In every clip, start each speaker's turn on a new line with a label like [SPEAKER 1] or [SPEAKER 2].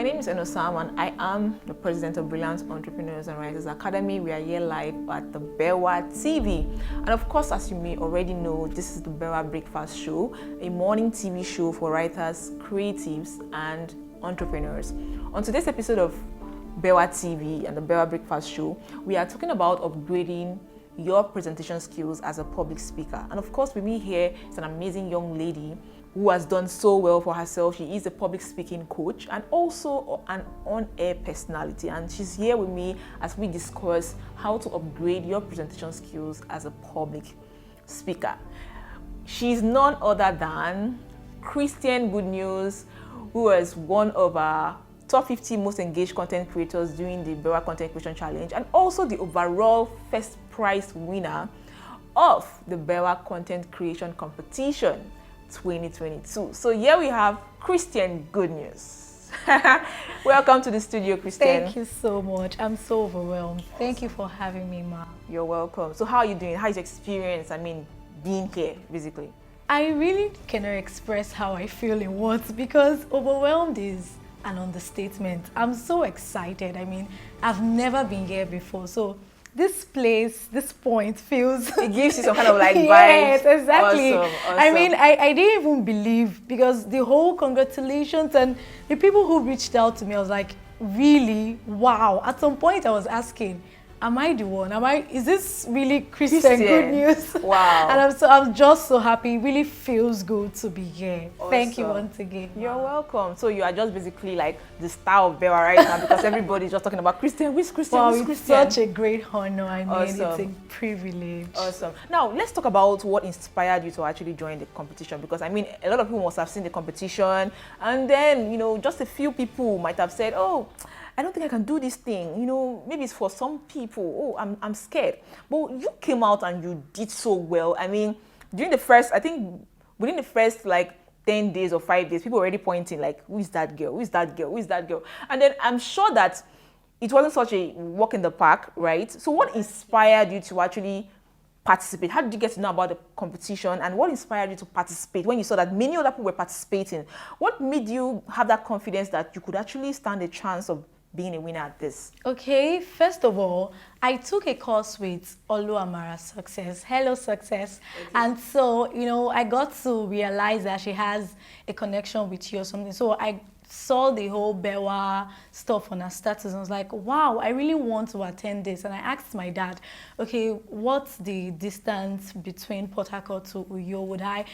[SPEAKER 1] My name is Enosam and I am the president of Brilliant Entrepreneurs and Writers Academy. We are here live at the BEWA TV. And of course, as you may already know, this is the BEWA Breakfast Show, a morning TV show for writers, creatives, and entrepreneurs. On today's episode of BEWA TV and the BEWA Breakfast Show, we are talking about upgrading your presentation skills as a public speaker. And of course, with me here is an amazing young lady who has done so well for herself. She is a public speaking coach and also an on-air personality. And she's here with me as we discuss how to upgrade your presentation skills as a public speaker. She's none other than Christian Goodnews, who is one of our top 50 most engaged content creators during the BEWA Content Creation Challenge and also the overall first prize winner of the BEWA Content Creation Competition 2022. So here we have Christian Goodnews. Welcome to the studio, Christian.
[SPEAKER 2] Thank you so much. I'm so overwhelmed. Thank you for having me, Ma.
[SPEAKER 1] You're welcome. So how are you doing? How's your experience? Being here, basically.
[SPEAKER 2] I really cannot express how I feel in words because overwhelmed is an understatement. I'm so excited. I've never been here before. So this place, this point feels...
[SPEAKER 1] It gives you some kind of vibes.
[SPEAKER 2] Yes, exactly.
[SPEAKER 1] Awesome.
[SPEAKER 2] I didn't even believe because the whole congratulations and the people who reached out to me, I was like, really? Wow. At some point I was asking, am I the one? Is this really Christian Goodnews?
[SPEAKER 1] Wow.
[SPEAKER 2] And I'm just so happy. It really feels good to be here.
[SPEAKER 1] Awesome.
[SPEAKER 2] Thank you once again.
[SPEAKER 1] You're welcome. So you are just basically like the star of BEWA right now because everybody's just talking about Christian. Who's Christian?
[SPEAKER 2] Wow,
[SPEAKER 1] Who's
[SPEAKER 2] it's
[SPEAKER 1] Christian?
[SPEAKER 2] such a great honor.
[SPEAKER 1] Awesome.
[SPEAKER 2] It's a privilege.
[SPEAKER 1] Awesome. Now, let's talk about what inspired you to actually join the competition because a lot of people must have seen the competition and then, just a few people might have said, oh, I don't think I can do this thing. Maybe it's for some people. Oh, I'm scared. But you came out and you did so well. Within the first 10 days or 5 days, people were already pointing like, who is that girl? Who is that girl? Who is that girl? And then I'm sure that it wasn't such a walk in the park, right? So what inspired you to actually participate? How did you get to know about the competition and what inspired you to participate when you saw that many other people were participating? What made you have that confidence that you could actually stand a chance of being a winner at this?
[SPEAKER 2] Okay, first of all, I took a course with Oluamara Success, Hello Success. Okay. And so, I got to realize that she has a connection with you or something. So I saw the whole BEWA stuff on her status and I was like, wow, I really want to attend this. And I asked my dad, okay, what's the distance between Port Harcourt to Uyo? Would I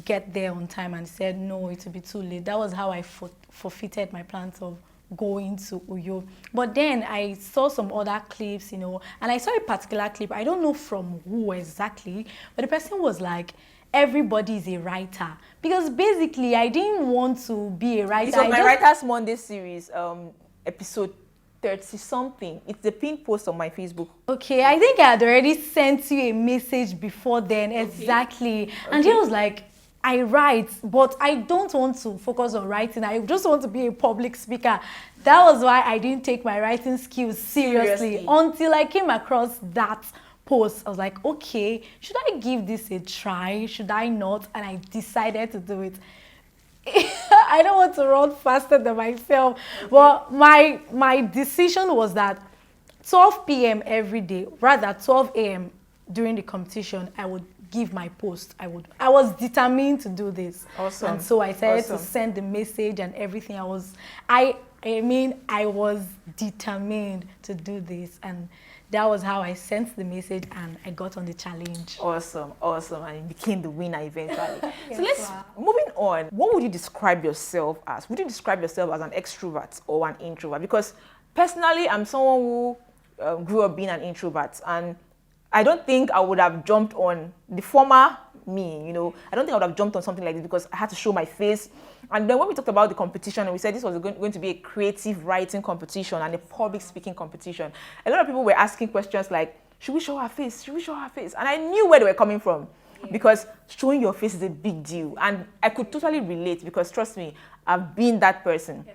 [SPEAKER 2] get there on time? And he said, no, it would be too late. That was how I forfeited my plans of going to Uyo. But then I saw some other clips, and I saw a particular clip. I don't know from who exactly, but the person was like, everybody is a writer. Because basically, I didn't want to be a writer.
[SPEAKER 1] It's on my Writers Monday series, episode 30-something. It's the pinned post on my Facebook.
[SPEAKER 2] Okay, I think I had already sent you a message before then, exactly. Okay. And he was like, I write, but I don't want to focus on writing. I just want to be a public speaker. That was why I didn't take my writing skills seriously until I came across that post. I was like, okay, should I give this a try? Should I not? And I decided to do it. I don't want to run faster than myself. But my decision was that 12 p.m. every day, rather 12 a.m. during the competition, I would give my post. I was determined to do this.
[SPEAKER 1] Awesome.
[SPEAKER 2] And so I started to send the message and everything. I was determined to do this, and that was how I sent the message and I got on the challenge.
[SPEAKER 1] Awesome. And you became the winner eventually.
[SPEAKER 2] Yes,
[SPEAKER 1] so let's moving on. What would you describe yourself as? Would you describe yourself as an extrovert or an introvert? Because personally, I'm someone who grew up being an introvert, and I don't think I would have jumped on the former me, I don't think I would have jumped on something like this because I had to show my face. And then when we talked about the competition and we said this was going to be a creative writing competition and a public speaking competition, a lot of people were asking questions like, should we show our face? Should we show our face? And I knew where they were coming from because showing your face is a big deal. And I could totally relate because trust me, I've been that person,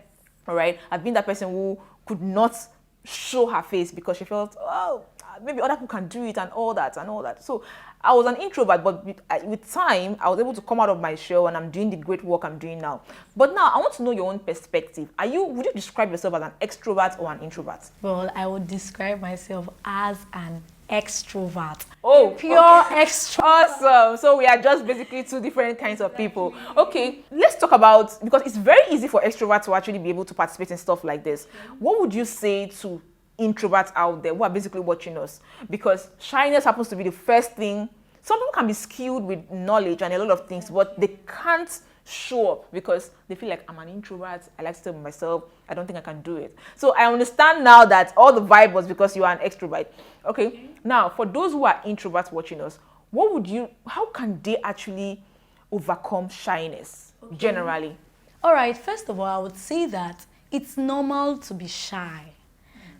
[SPEAKER 1] all right? I've been that person who could not show her face because she felt, oh, maybe other people can do it and all that and all that. So I was an introvert, but with time, I was able to come out of my shell and I'm doing the great work I'm doing now. But now I want to know your own perspective. Would you describe yourself as an extrovert or an introvert?
[SPEAKER 2] Well, I would describe myself as an extrovert.
[SPEAKER 1] Oh,
[SPEAKER 2] pure extrovert.
[SPEAKER 1] Awesome. So we are just basically two different kinds of people. Okay, let's talk about, because it's very easy for extroverts to actually be able to participate in stuff like this. What would you say to introverts out there who are basically watching us? Because shyness happens to be the first thing. Some people can be skilled with knowledge and a lot of things, but they can't show up because they feel like, I'm an introvert, I like to stay with myself, I don't think I can do it. So I understand now that all the vibe was because you are an extrovert. Okay, now for those who are introverts watching us, how can they actually overcome shyness generally?
[SPEAKER 2] All right, first of all, I would say that it's normal to be shy.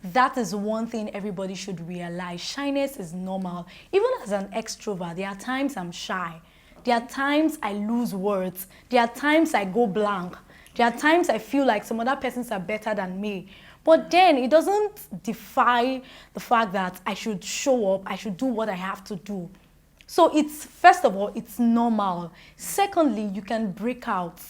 [SPEAKER 2] That is one thing everybody should realize. Shyness is normal. Even as an extrovert, there are times I'm shy. There are times I lose words. There are times I go blank. There are times I feel like some other persons are better than me. But then it doesn't defy the fact that I should show up, I should do what I have to do. So it's, first of all, it's normal. Secondly, you can break out.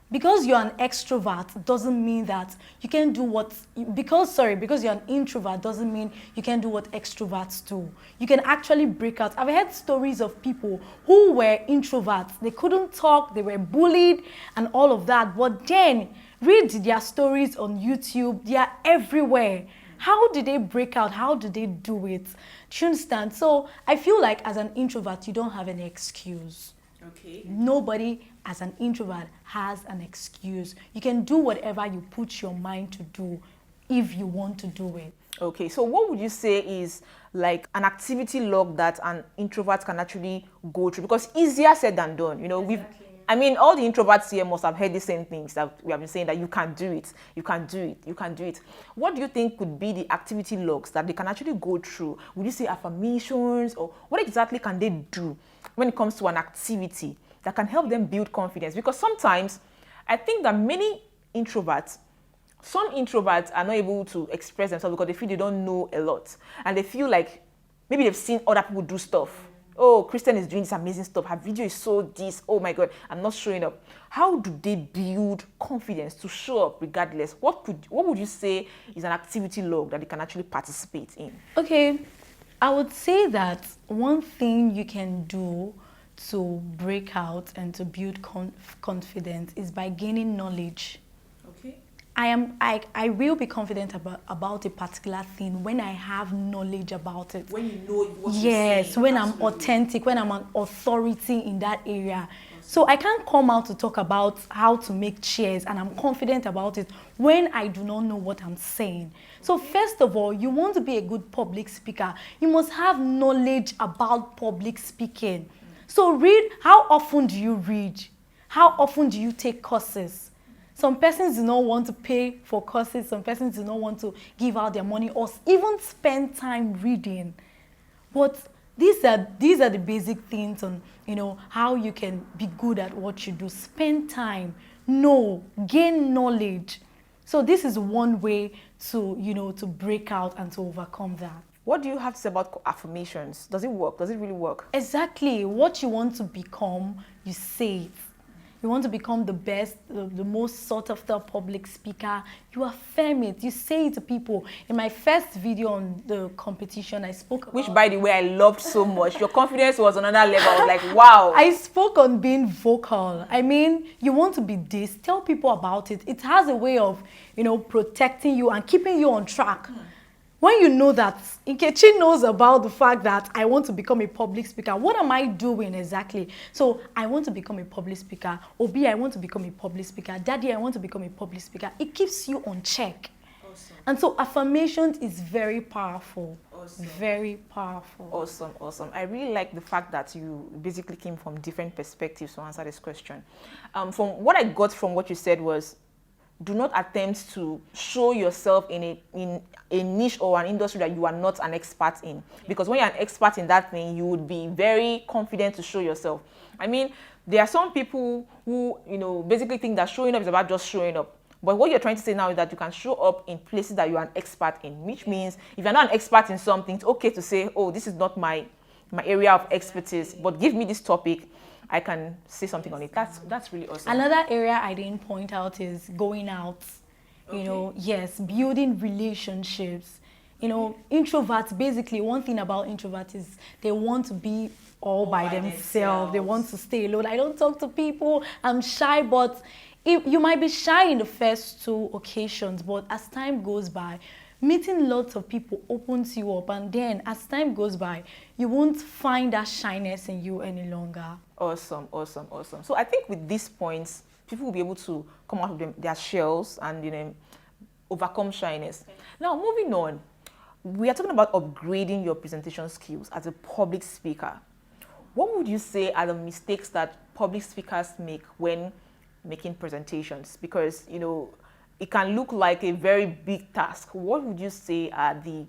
[SPEAKER 2] Because you're an extrovert doesn't mean that you can do because you're an introvert doesn't mean you can do what extroverts do. You can actually break out. I've heard stories of people who were introverts. They couldn't talk, they were bullied and all of that. But then read their stories on YouTube. They are everywhere. How did they break out? How did they do it? Do you understand? So I feel like as an introvert, you don't have any excuse.
[SPEAKER 1] Okay.
[SPEAKER 2] Nobody as an introvert has an excuse. You can do whatever you put your mind to do if you want to do it.
[SPEAKER 1] Okay, so what would you say is like an activity log that an introvert can actually go through? Because easier said than done. You know,
[SPEAKER 2] Exactly.
[SPEAKER 1] all the introverts here must have heard the same things that we have been saying, that you can do it, you can do it, you can do it. What do you think could be the activity logs that they can actually go through? Would you say affirmations, or what exactly can they do when it comes to an activity that can help them build confidence? Because sometimes I think that some introverts are not able to express themselves because they feel they don't know a lot. And they feel like maybe they've seen other people do stuff. Oh, Kristen is doing this amazing stuff. Her video is so this. Oh my God, I'm not showing up. How do they build confidence to show up regardless? What would you say is an activity log that they can actually participate in?
[SPEAKER 2] Okay, I would say that one thing you can do to break out and to build confidence is by gaining knowledge.
[SPEAKER 1] Okay.
[SPEAKER 2] I will be confident about a particular thing when I have knowledge about it.
[SPEAKER 1] When you know what
[SPEAKER 2] yes,
[SPEAKER 1] you're saying.
[SPEAKER 2] when
[SPEAKER 1] Absolutely.
[SPEAKER 2] I'm authentic, when I'm an authority in that area. So I can't come out to talk about how to make chairs and I'm confident about it when I do not know what I'm saying. So first of all, you want to be a good public speaker, you must have knowledge about public speaking. So read. How often do you read? How often do you take courses? Some persons do not want to pay for courses. Some persons do not want to give out their money or even spend time reading. But these are the basic things on, how you can be good at what you do. Spend time, know, gain knowledge. So this is one way to, to break out and to overcome that.
[SPEAKER 1] What do you have to say about affirmations? Does it work? Does it really work?
[SPEAKER 2] Exactly. What you want to become, you say it. You want to become the best, the most sought after public speaker, you affirm it. You say it to people. In my first video on the competition, I spoke about...
[SPEAKER 1] Which, by the way, I loved so much. Your confidence was on another level. I was like, wow.
[SPEAKER 2] I spoke on being vocal. I mean, you want to be this, tell people about it. It has a way of, protecting you and keeping you on track. When you know that, Nkechi knows about the fact that I want to become a public speaker. What am I doing exactly? So I want to become a public speaker. Obi, I want to become a public speaker. Daddy, I want to become a public speaker. It keeps you on check. Awesome. And so affirmations is very powerful. Awesome. Very powerful.
[SPEAKER 1] Awesome, awesome. I really like the fact that you basically came from different perspectives to answer this question. From what I got from what you said was, do not attempt to show yourself in a niche or an industry that you are not an expert in. Because when you're an expert in that thing, you would be very confident to show yourself. I mean, there are some people who, basically think that showing up is about just showing up. But what you're trying to say now is that you can show up in places that you are an expert in, which means if you're not an expert in something, it's okay to say, oh, this is not my area of expertise, but give me this topic, I can say something on it. That's really awesome.
[SPEAKER 2] Another area I didn't point out is going out. You know, yes, building relationships. You know, introverts, basically, one thing about introverts is they want to be all by themselves. They want to stay alone. I don't talk to people. I'm shy, but you might be shy in the first 2 occasions, but as time goes by, meeting lots of people opens you up, and then as time goes by, you won't find that shyness in you any longer.
[SPEAKER 1] Awesome. So I think with these points, people will be able to come out of their shells and overcome shyness. Now, moving on, we are talking about upgrading your presentation skills as a public speaker. What would you say are the mistakes that public speakers make when making presentations? Because it can look like a very big task. What would you say are the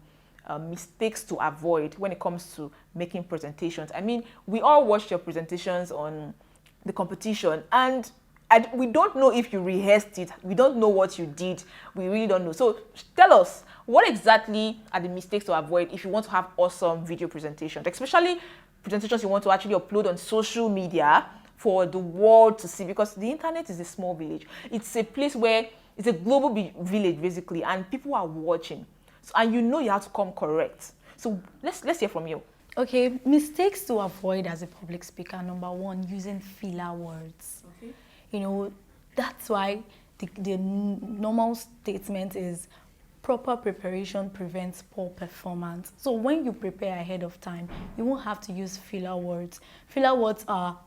[SPEAKER 1] mistakes to avoid when it comes to making presentations? I mean, we all watched your presentations on the competition, and we don't know if you rehearsed it. We don't know what you did. We really don't know. So tell us, what exactly are the mistakes to avoid if you want to have awesome video presentations, especially presentations you want to actually upload on social media for the world to see? Because the internet is a small village. It's a place where it's a global village, basically, and people are watching. So, and you have to come correct. So let's hear from you.
[SPEAKER 2] Okay, mistakes to avoid as a public speaker. Number 1, using filler words. Okay. That's why the normal statement is proper preparation prevents poor performance. So when you prepare ahead of time, you won't have to use filler words. Filler words are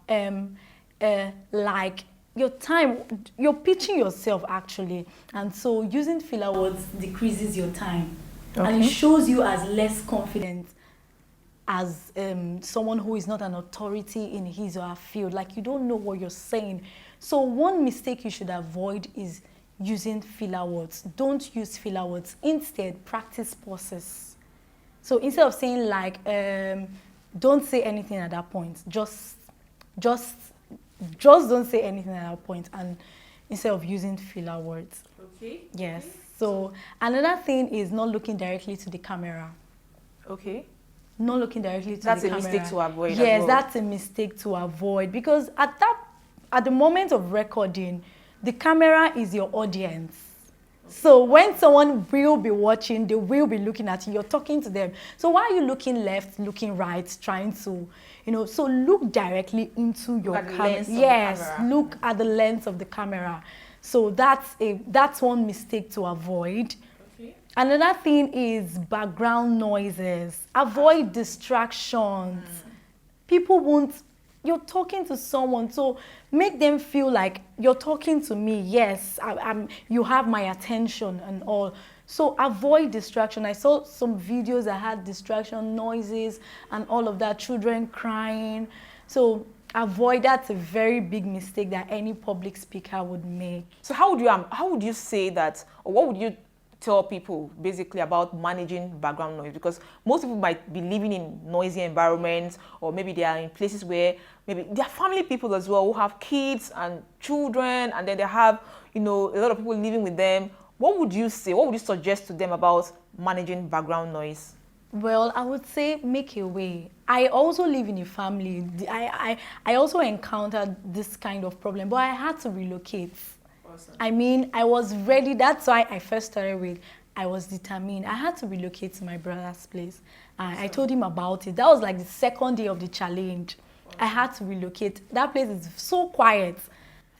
[SPEAKER 2] like your time, you're pitching yourself actually, and so using filler words decreases your time. Okay. And it shows you as less confident as someone who is not an authority in his or her field, like you don't know what you're saying. So one mistake you should avoid is using filler words. Don't use filler words. Instead, practice pauses. So instead of saying like, don't say anything at that point, just don't say anything at that point, and instead of using filler words.
[SPEAKER 1] Okay.
[SPEAKER 2] Yes. So another thing is not looking directly to the camera.
[SPEAKER 1] Okay.
[SPEAKER 2] Not looking directly to
[SPEAKER 1] that's
[SPEAKER 2] the camera.
[SPEAKER 1] That's a mistake to avoid.
[SPEAKER 2] Yes, that's a mistake to avoid, because at the moment of recording, the camera is your audience. So when someone will be watching, they will be looking at you. You're talking to them. So why are you looking left, looking right, trying to, so look directly into your camera. Yes, look at the lens of the camera. So that's one mistake to avoid. Okay. Another thing is background noises. Avoid distractions. You're talking to someone, so make them feel like you're talking to me. Yes, you have my attention and all. So avoid distraction. I saw some videos that had distraction noises and all of that, children crying. So avoid. That's a very big mistake that any public speaker would make.
[SPEAKER 1] So how would you say that, or what would you tell people basically about managing background noise? Because most people might be living in noisy environments, or maybe they are in places where maybe they are family people as well, who have kids and children, and then they have a lot of people living with them. What would you say, what would you suggest to them about managing background noise?
[SPEAKER 2] Well, I would say make a way. I also live in a family. I also encountered this kind of problem, but I had to relocate. Awesome. I mean, I was ready. That's why I first started with, I was determined. I had to relocate to my brother's place. I told him about it. That was like the second day of the challenge. Awesome. I had to relocate. That place is so quiet.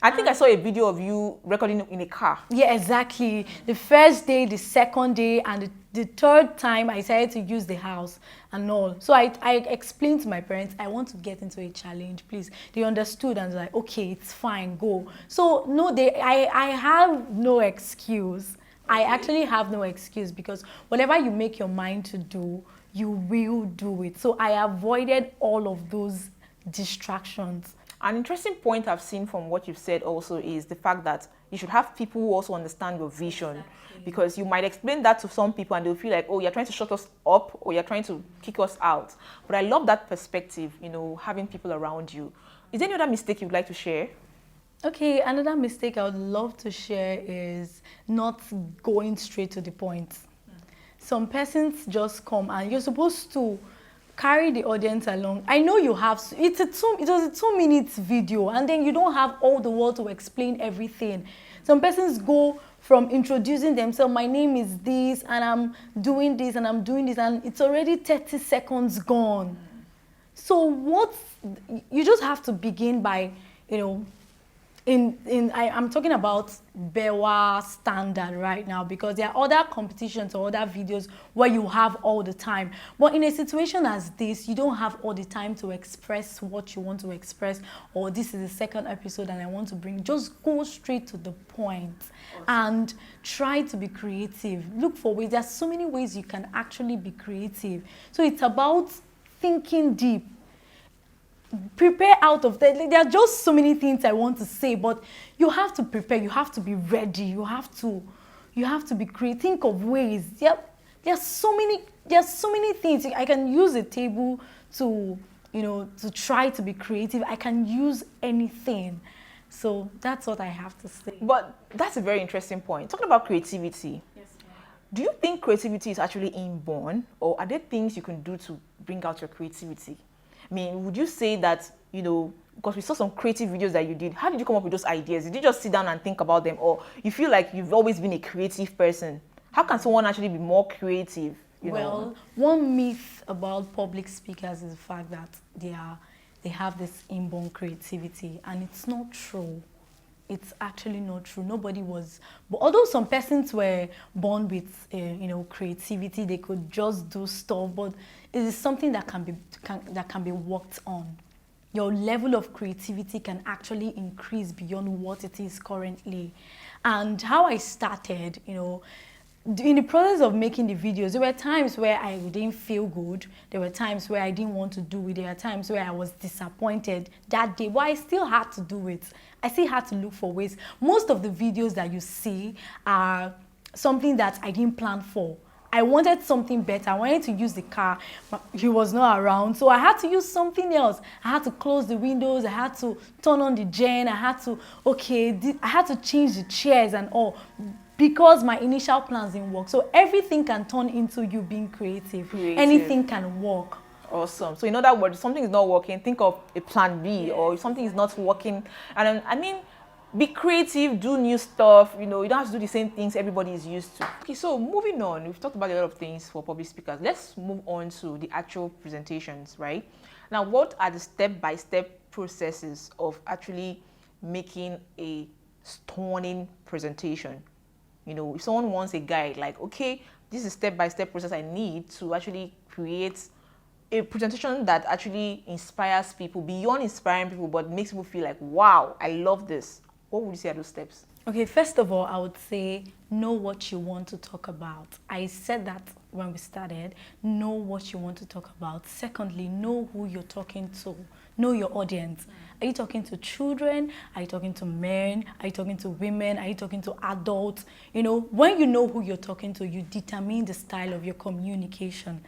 [SPEAKER 1] I think I saw a video of you recording in a car.
[SPEAKER 2] Yeah, exactly. The first day, the second day, and the third time I decided to use the house and all. So I explained to my parents, I want to get into a challenge, please. They understood and like, okay, it's fine, go. So no, I have no excuse. Okay. I actually have no excuse, because whatever you make your mind to do, you will do it. So I avoided all of those distractions.
[SPEAKER 1] An interesting point I've seen from what you've said also is the fact that you should have people who also understand your vision. Exactly. Because you might explain that to some people and they'll feel like, oh, you're trying to shut us up, or you're trying to kick us out. But I love that perspective, having people around you. Is there any other mistake you'd like to share?
[SPEAKER 2] Okay, another mistake I would love to share is not going straight to the point. Some persons just come and you're supposed to carry the audience along. I know you have, it was a 2 minutes video and then you don't have all the world to explain everything. Some persons go from introducing themselves, my name is this and I'm doing this and I'm doing this, and it's already 30 seconds gone. So you just have to begin by, you know, I'm talking about BEWA standard right now, because there are other competitions or other videos where you have all the time. But in a situation as this, you don't have all the time to express what you want to express, or this is the second episode and I want to bring. Just go straight to the point. Awesome. And try to be creative. Look for ways. There's so many ways you can actually be creative. So it's about thinking deep. Prepare out of that. There are just so many things I want to say, but you have to prepare. You have to be ready. You have to be creative. Think of ways. Yep. There's so many things. I can use a table to, to try to be creative. I can use anything. So that's what I have to say.
[SPEAKER 1] But that's a very interesting point. Talking about creativity.
[SPEAKER 2] Yes, ma'am.
[SPEAKER 1] Do you think creativity is actually inborn, or are there things you can do to bring out your creativity? I mean, would you say that, because we saw some creative videos that you did, how did you come up with those ideas? Did you just sit down and think about them, or you feel like you've always been a creative person? How can someone actually be more creative?
[SPEAKER 2] Well, one myth about public speakers is the fact that they have this inborn creativity, and it's not true. It's actually not true. Nobody was, but although some persons were born with, creativity, they could just do stuff, but it is something that can be worked on. Your level of creativity can actually increase beyond what it is currently. And how I started, in the process of making the videos, there were times where I didn't feel good. There were times where I didn't want to do it. There were times where I was disappointed that day, but I still had to do it. I still had to look for ways. Most of the videos that you see are something that I didn't plan for. I wanted something better. I wanted to use the car. He was not around, so I had to use something else. I had to close the windows. I had to turn on the gen. I had to change the chairs and all, because my initial plans didn't work. So everything can turn into you being creative. Anything can work.
[SPEAKER 1] Awesome. So in other words, if something is not working, think of a plan B. Yes. Or if something is not working, and be creative, do new stuff. You don't have to do the same things everybody is used to. Okay, so moving on, we've talked about a lot of things for public speakers. Let's move on to the actual presentations, right? Now, what are the step-by-step processes of actually making a stunning presentation? If someone wants a guide, like, okay, this is step-by-step process I need to actually create a presentation that actually inspires people, beyond inspiring people, but makes people feel like, wow, I love this. What would you say are those steps?
[SPEAKER 2] Okay, first of all, I would say know what you want to talk about. I said that when we started. Know what you want to talk about. Secondly, know who you're talking to. Know your audience. Are you talking to children? Are you talking to men? Are you talking to women? Are you talking to adults? When you know who you're talking to, you determine the style of your communication.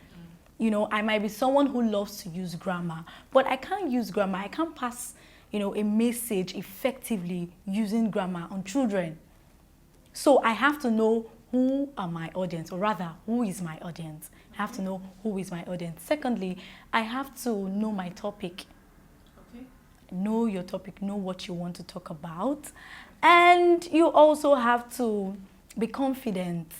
[SPEAKER 2] I might be someone who loves to use grammar, but I can't use grammar. I can't pass, a message effectively using grammar on children. So I have to know who are my audience, or rather, who is my audience. I have to know who is my audience. Secondly, I have to know my topic. Okay. Know your topic, know what you want to talk about. And you also have to be confident.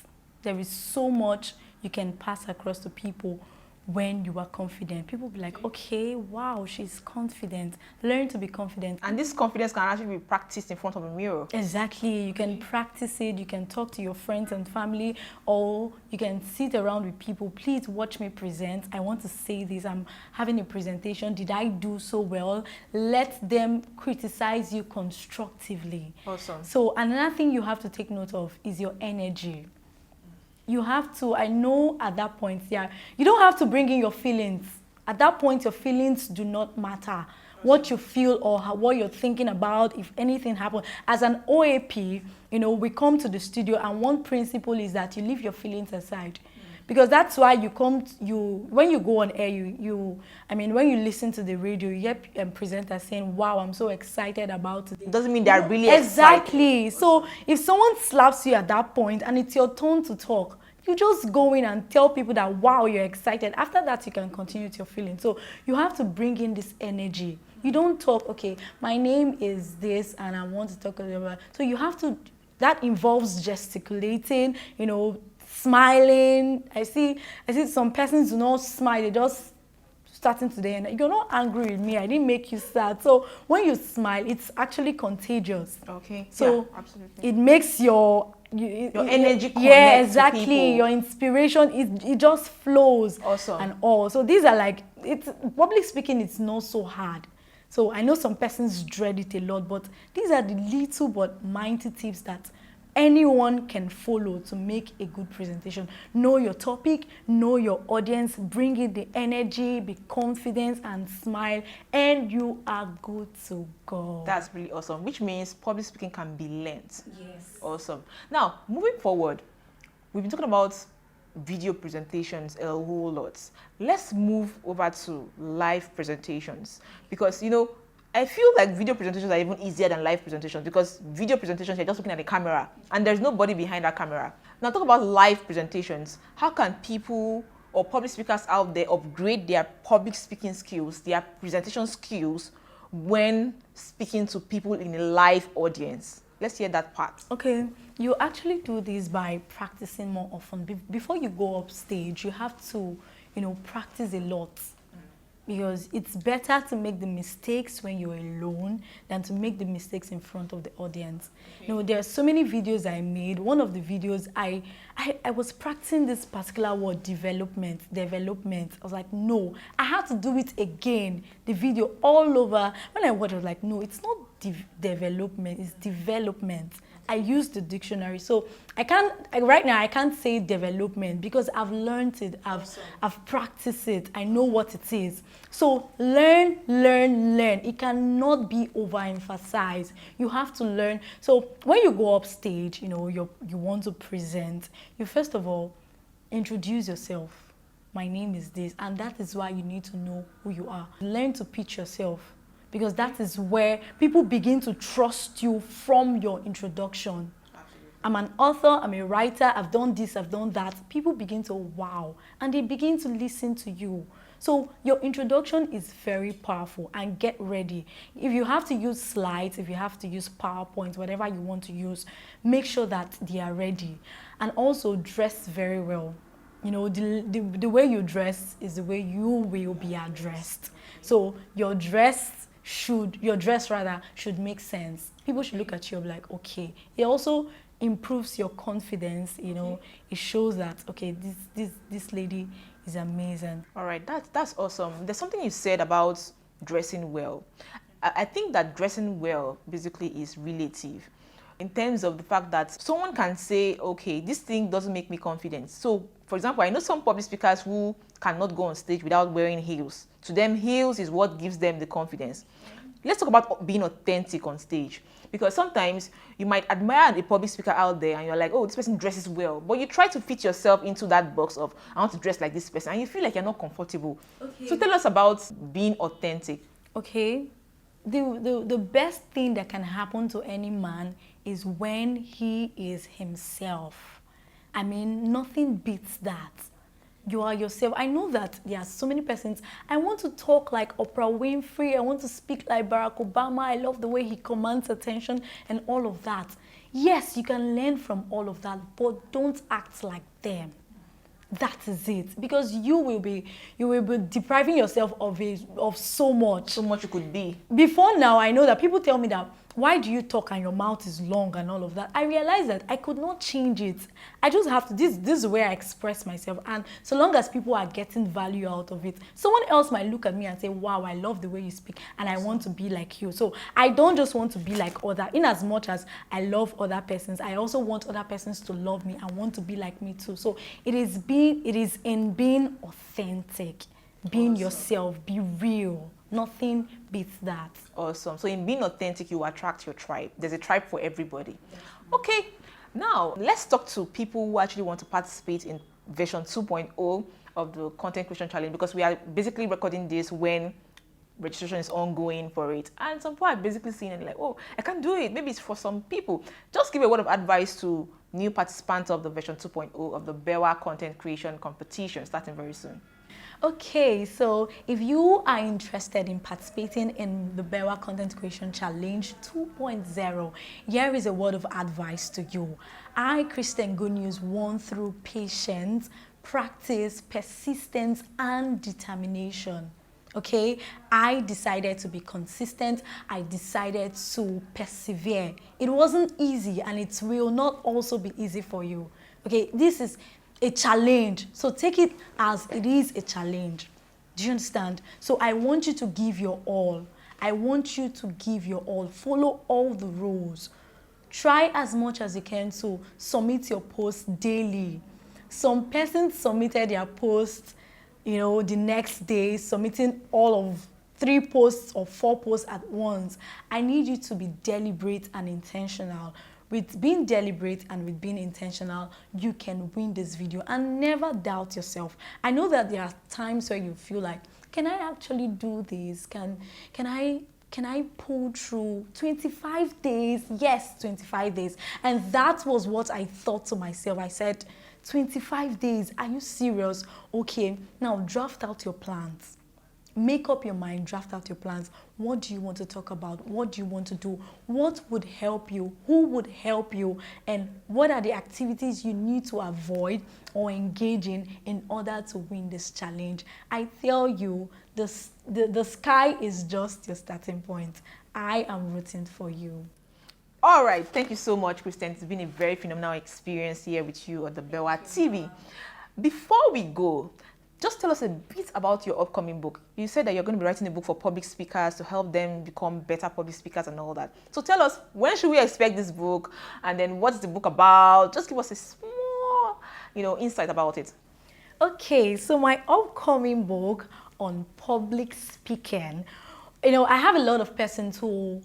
[SPEAKER 2] There is so much you can pass across to people when you are confident. People will be like, okay, wow, she's confident. Learn to be confident.
[SPEAKER 1] And this confidence can actually be practiced in front of a mirror.
[SPEAKER 2] Exactly. You can practice it. You can talk to your friends and family, or you can sit around with people. Please watch me present. I want to say this. I'm having a presentation. Did I do so well? Let them criticize you constructively.
[SPEAKER 1] Awesome.
[SPEAKER 2] So another thing you have to take note of is your energy. You have to, I know at that point, you don't have to bring in your feelings. At that point, your feelings do not matter. What you feel or what you're thinking about, if anything happens. As an OAP, we come to the studio, and one principle is that you leave your feelings aside. because that's why when you go on air, when you listen to the radio, you hear presenters saying, wow, I'm so excited about it.
[SPEAKER 1] It doesn't mean they're really
[SPEAKER 2] exactly
[SPEAKER 1] excited.
[SPEAKER 2] So if someone slaps you at that point and it's your turn to talk, you just go in and tell people that, wow, you're excited. After that, you can continue with your feelings. So you have to bring in this energy. You don't talk, okay, my name is this and I want to talk about. So you have to, that involves gesticulating, smiling. I see some persons do not smile, they just starting today, and you're not angry with me, I didn't make you sad. So when you smile, it's actually contagious.
[SPEAKER 1] Okay.
[SPEAKER 2] So
[SPEAKER 1] yeah, absolutely.
[SPEAKER 2] it makes your
[SPEAKER 1] energy connect
[SPEAKER 2] yeah, exactly,
[SPEAKER 1] to people.
[SPEAKER 2] your inspiration, it just flows.
[SPEAKER 1] Awesome.
[SPEAKER 2] And all. So these are like, it's public speaking, it's not so hard. So I know some persons dread it a lot, but these are the little but mighty tips that anyone can follow to make a good presentation. Know your topic, know your audience, bring in the energy, be confident and smile, and you are good to go.
[SPEAKER 1] That's really awesome, which means public speaking can be learned.
[SPEAKER 2] Yes.
[SPEAKER 1] Awesome. Now, moving forward, we've been talking about video presentations a whole lot. Let's move over to live presentations, because I feel like video presentations are even easier than live presentations, because video presentations you're just looking at the camera and there's nobody behind that camera. Now talk about live presentations. How can people or public speakers out there upgrade their public speaking skills, their presentation skills when speaking to people in a live audience? Let's hear that part.
[SPEAKER 2] Okay, you actually do this by practicing more often. Before you go up stage, you have to, practice a lot. Because it's better to make the mistakes when you're alone than to make the mistakes in front of the audience. Okay. There are so many videos I made. One of the videos, I was practicing this particular word, development. I was like, no, I have to do it again. The video all over. When I watched, I was like, no, it's not development, it's development. I used the dictionary, so right now I can't say development because I've learned it, I've practiced it, I know what it is. So learn. It cannot be overemphasized. You have to learn. So when you go up stage, you want to present, you first of all introduce yourself. My name is this, and that is why you need to know who you are. Learn to pitch yourself, because that is where people begin to trust you from your introduction. Absolutely. I'm an author, I'm a writer, I've done this, I've done that. People begin to wow, and they begin to listen to you. So your introduction is very powerful, and get ready. If you have to use slides, if you have to use PowerPoint, whatever you want to use, make sure that they are ready. And also dress very well. The way you dress is the way you will be addressed. So your dress should make sense. People should look at you and be like, okay. It also improves your confidence. It shows that, okay, this lady is amazing.
[SPEAKER 1] All right, that's awesome. There's something you said about dressing well. I think that dressing well basically is relative, in terms of the fact that someone can say, okay, this thing doesn't make me confident. So, for example, I know some public speakers who cannot go on stage without wearing heels. To them, heels is what gives them the confidence. Let's talk about being authentic on stage, because sometimes you might admire a public speaker out there and you're like, oh, this person dresses well, but you try to fit yourself into that box of, I want to dress like this person, and you feel like you're not comfortable. Okay. So tell us about being authentic.
[SPEAKER 2] Okay. The best thing that can happen to any man is when he is himself. Nothing beats that. You are yourself. I know that there are so many persons. I want to talk like Oprah Winfrey. I want to speak like Barack Obama. I love the way he commands attention and all of that. Yes, you can learn from all of that, but don't act like them. That is it, because you will be depriving yourself of so much
[SPEAKER 1] you could be.
[SPEAKER 2] Before now, I know that people tell me that, why do you talk and your mouth is long and all of that? I realized that I could not change it. I just have to, this is where I express myself, and so long as people are getting value out of it, someone else might look at me and say, wow, I love the way you speak and I want to be like you. So I don't just want to be like other, in as much as I love other persons, I also want other persons to love me and want to be like me too. So it is in being authentic, being yourself, be real. Nothing beats that.
[SPEAKER 1] Awesome. So in being authentic, you attract your tribe. There's a tribe for everybody. Okay. Now, let's talk to people who actually want to participate in version 2.0 of the content creation challenge, because we are basically recording this when registration is ongoing for it, and some people are basically seeing it like, oh, I can't do it, maybe it's for some people. Just give a word of advice to new participants of the version 2.0 of the BEWA content creation competition starting very soon.
[SPEAKER 2] Okay, so if you are interested in participating in the BEWA Content Creation Challenge 2.0, here is a word of advice to you. I, Christian Goodnews, won through patience, practice, persistence, and determination. Okay, I decided to be consistent. I decided to persevere. It wasn't easy, and it will not also be easy for you. Okay, this is a challenge, so take it as it is a challenge. Do you understand? So I want you to give your all. I want you to give your all. Follow all the rules. Try as much as you can to submit your posts daily. Some persons submitted their posts, the next day, submitting all of 3 posts or 4 posts at once. I need you to be deliberate and intentional. With being deliberate and with being intentional, you can win this video, and never doubt yourself. I know that there are times where you feel like, can I actually do this? Can I pull through 25 days? Yes, 25 days. And that was what I thought to myself. I said, 25 days, are you serious? Okay, now draft out your plans. Make up your mind, draft out your plans. What do you want to talk about? What do you want to do? What would help you? Who would help you? And what are the activities you need to avoid or engage in order to win this challenge? I tell you, the sky is just your starting point. I am rooting for you.
[SPEAKER 1] All right, thank you so much, Christian. It's been a very phenomenal experience here with you on the BEWA TV. Before we go, just tell us a bit about your upcoming book. You said that you're going to be writing a book for public speakers to help them become better public speakers and all that. So tell us, when should we expect this book? And then what's the book about? Just give us a small, insight about it.
[SPEAKER 2] Okay, so my upcoming book on public speaking, I have a lot of persons who,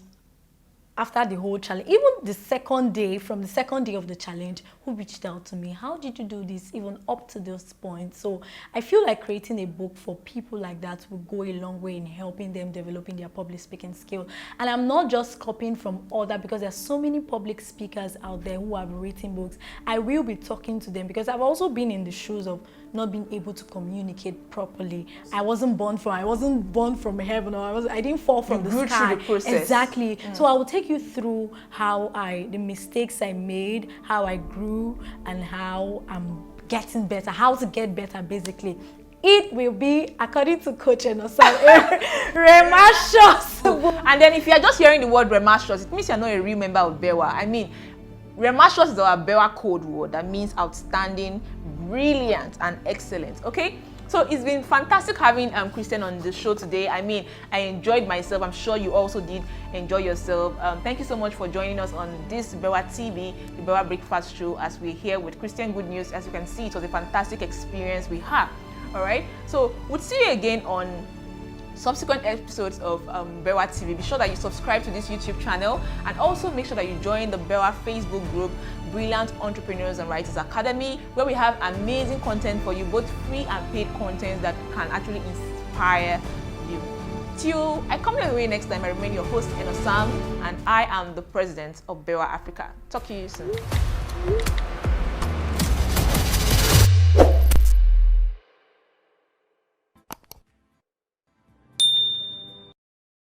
[SPEAKER 2] after the whole challenge, even from the second day of the challenge, who reached out to me, how did you do this, even up to this point? So I feel like creating a book for people like that will go a long way in helping them developing their public speaking skill. And I'm not just copying from other, because there's so many public speakers out there who have written books. I will be talking to them, because I've also been in the shoes of not being able to communicate properly. I wasn't born from heaven, or I didn't fall from the sky.
[SPEAKER 1] Through the process.
[SPEAKER 2] Exactly. So I will take you through the mistakes I made, how I grew, and how I'm getting better, how to get better, basically. It will be, according to Coach Enosam, Remashos.
[SPEAKER 1] And then if you're just hearing the word Remashos, it means you're not a real member of BEWA. I mean, Remashos is our BEWA code word that means outstanding, brilliant, and excellent. Okay? So it's been fantastic having Christian on the show today. I mean, I enjoyed myself. I'm sure you also did enjoy yourself. Thank you so much for joining us on this BEWA TV, the BEWA Breakfast Show, as we're here with Christian Goodnews. As you can see, it was a fantastic experience we had. All right? So we'll see you again on subsequent episodes of BEWA TV. Be sure that you subscribe to this YouTube channel, and also make sure that you join the BEWA Facebook group, Brilliant Entrepreneurs and Writers Academy, where we have amazing content for you, both free and paid content that can actually inspire you. Till I come your way next time, I remain your host, Enosam, and I am the president of BEWA Africa. Talk to you soon.